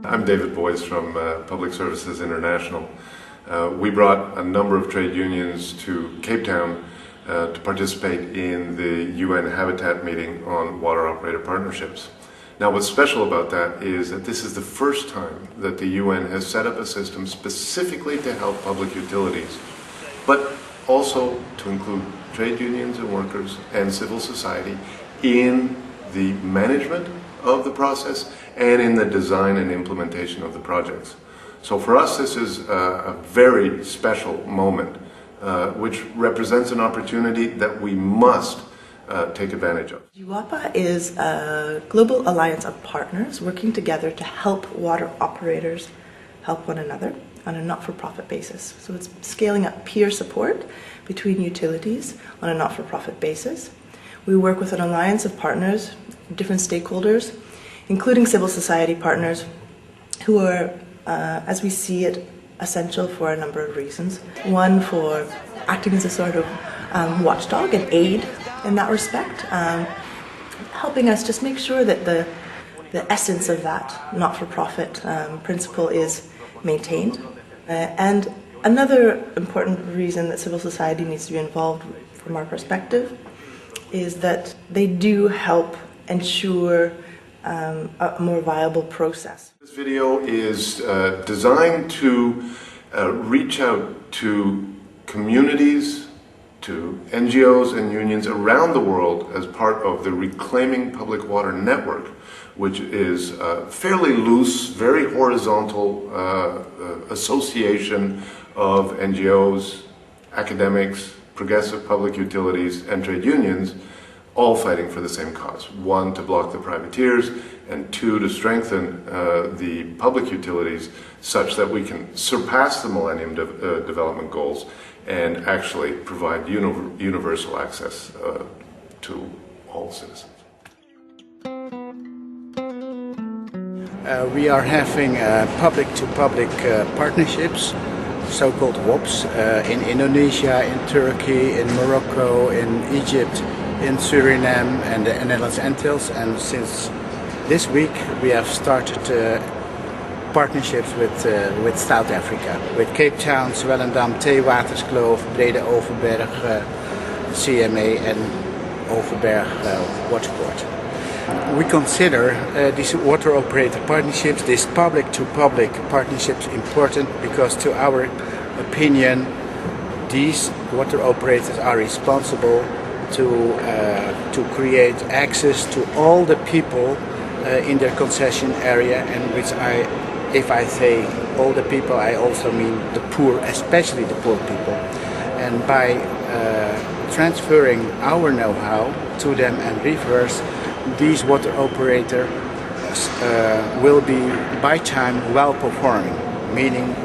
I'm David Boyce from Public Services International. We brought a number of trade unions to Cape Town to participate in the UN Habitat meeting on water operator partnerships. Now, what's special about that is that this is the first time that the UN has set up a system specifically to help public utilities, but also to include trade unions and workers and civil society in the management of the process and in the design and implementation of the projects. So for us, this is a very special moment, which represents an opportunity that we must take advantage of. GWOPA is a global alliance of partners working together to help water operators help one another on a not-for-profit basis. So it's scaling up peer support between utilities on a not-for-profit basis. We work with an alliance of partners, different stakeholders, including civil society partners who are, as we see it, essential for a number of reasons. One, for acting as a sort of watchdog and aid in that respect, helping us just make sure that the essence of that not-for-profit principle is maintained. And another important reason that civil society needs to be involved from our perspective is that they do help ensure a more viable process. This video is designed to reach out to communities, to NGOs and unions around the world as part of the Reclaiming Public Water Network, which is a fairly loose, very horizontal association of NGOs, academics, progressive public utilities, and trade unions, all fighting for the same cause. One, to block the privateers, and two, to strengthen the public utilities such that we can surpass the Millennium Development Goals and actually provide universal access to all citizens. We are having public-to-public partnerships, so-called WOPs, in Indonesia, in Turkey, in Morocco, in Egypt, in Suriname and the Netherlands Antilles, and since this week we have started partnerships with South Africa, with Cape Town, Swellendam, Theewaterskloof, Brede Overberg, CMA and Overberg Waterport. We consider these water operator partnerships, these public-to-public partnerships, important because to our opinion these water operators are responsible to create access to all the people in their concession area, and which if I say all the people, I also mean the poor, especially the poor people. And by transferring our know-how to them and reverse, these water operators will be by time well performing, meaning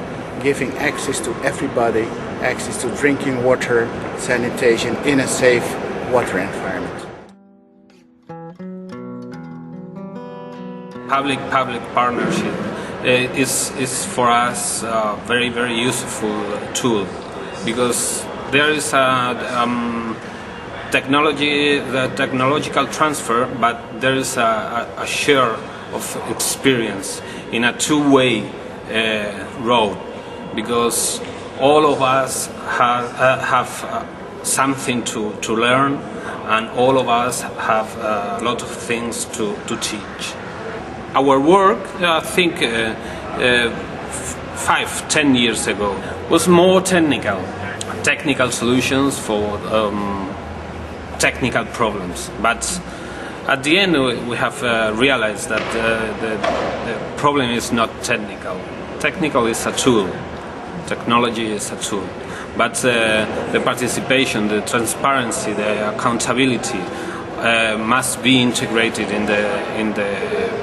giving access to everybody, access to drinking water, sanitation in a safe water environment. Public-public partnership is for us a very useful tool, because there is a technological transfer, but there is a share of experience in a two-way road, because all of us have something to learn, and all of us have a lot of things to teach. Our work, I think 5-10 years ago, was more technical solutions for technical problems, but at the end we have realized that the problem is not technical. Technical is a tool, technology is a tool, but the participation, the transparency, the accountability must be integrated in the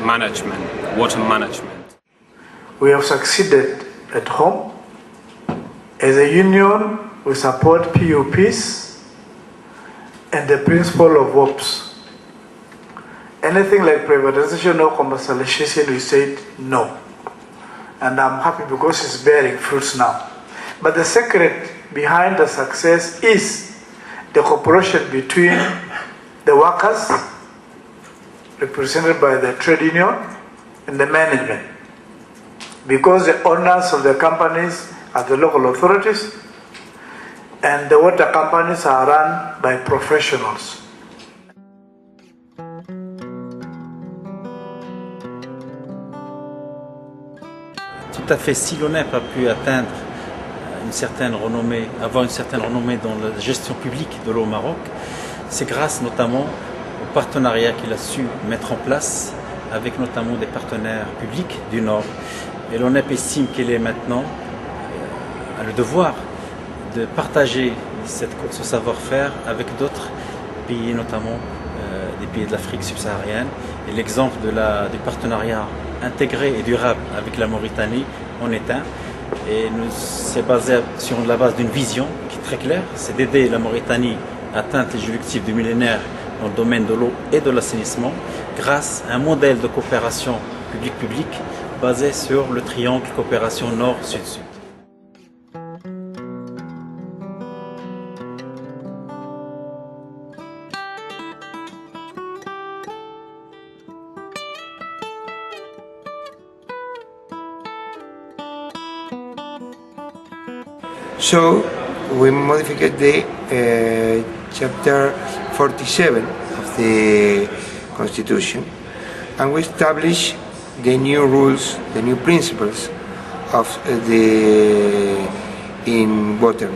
management, water management. We have succeeded at home. As a union, we support PUPs and the principle of WOPs. Anything like privatization or commercialization, we said no. And I'm happy because it's bearing fruits now. But the secret behind the success is the cooperation between the workers, represented by the trade union, and the management. because the owners of the companies are the local authorities and the water companies are run by professionals. Tout à fait, si l'ONEP a pu atteindre une certaine renommée, avoir une certaine renommée dans la gestion publique de l'eau au Maroc, c'est grâce notamment au partenariat qu'il a su mettre en place avec notamment des partenaires publics du Nord. Et l'ONEP estime qu'elle est maintenant a le devoir de partager ce savoir-faire avec d'autres pays, notamment des pays de l'Afrique subsaharienne. Et l'exemple du partenariat intégré et durable avec la Mauritanie en est un. Et c'est basé sur la base d'une vision qui est très claire, c'est d'aider la Mauritanie à atteindre les objectifs du millénaire dans le domaine de l'eau et de l'assainissement grâce à un modèle de coopération public-public basé sur le triangle coopération nord-sud-sud. So we modified the chapter 47 of the Constitution, and we established the new rules, the new principles of in water.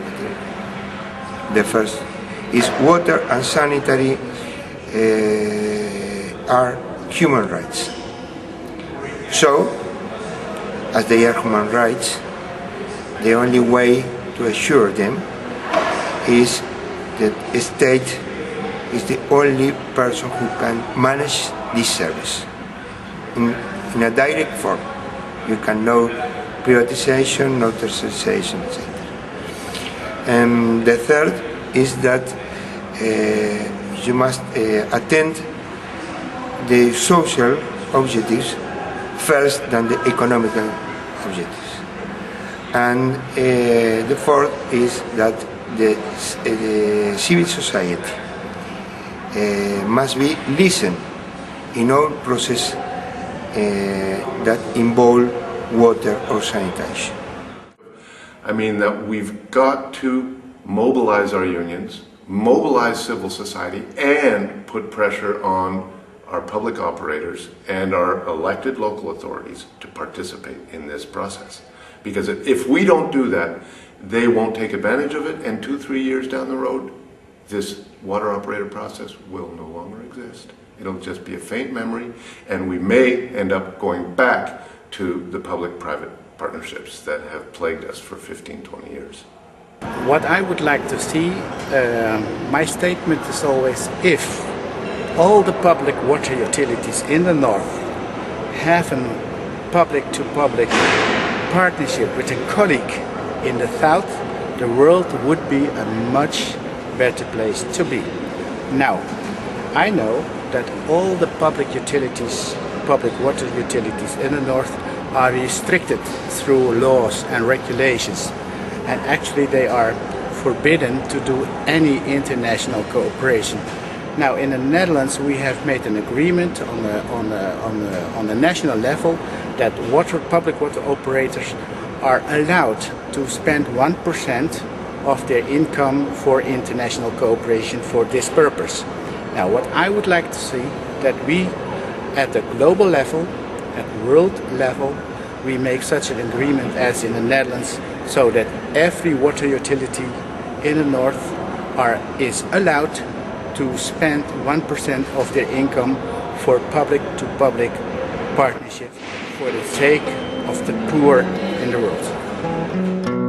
The first is water and sanitary are human rights. So, as they are human rights, the only way to assure them is that the state is the only person who can manage this service in a direct form. You can no privatization, no tercerization, etc. And the third is that you must attend the social objectives first than the economical objectives. And the fourth is that the civil society must be listened in all process that involve water or sanitation. I mean that we've got to mobilize our unions, mobilize civil society, and put pressure on our public operators and our elected local authorities to participate in this process. Because if we don't do that, they won't take advantage of it, and 2-3 years down the road, this water operator process will no longer exist. It'll just be a faint memory, and we may end up going back to the public-private partnerships that have plagued us for 15-20 years. What I would like to see, my statement is always, if all the public water utilities in the north have a public-to-public partnership with a colleague in the south, the world would be a much better place to be. Now, I know that all the public utilities, public water utilities in the north are restricted through laws and regulations, and actually they are forbidden to do any international cooperation. Now in the Netherlands we have made an agreement on the national level that public water operators are allowed to spend 1% of their income for international cooperation for this purpose. Now what I would like to see, that we at the global level, at world level, we make such an agreement as in the Netherlands, so that every water utility in the north is allowed to spend 1% of their income for public-to-public partnership for the sake of the poor in the world.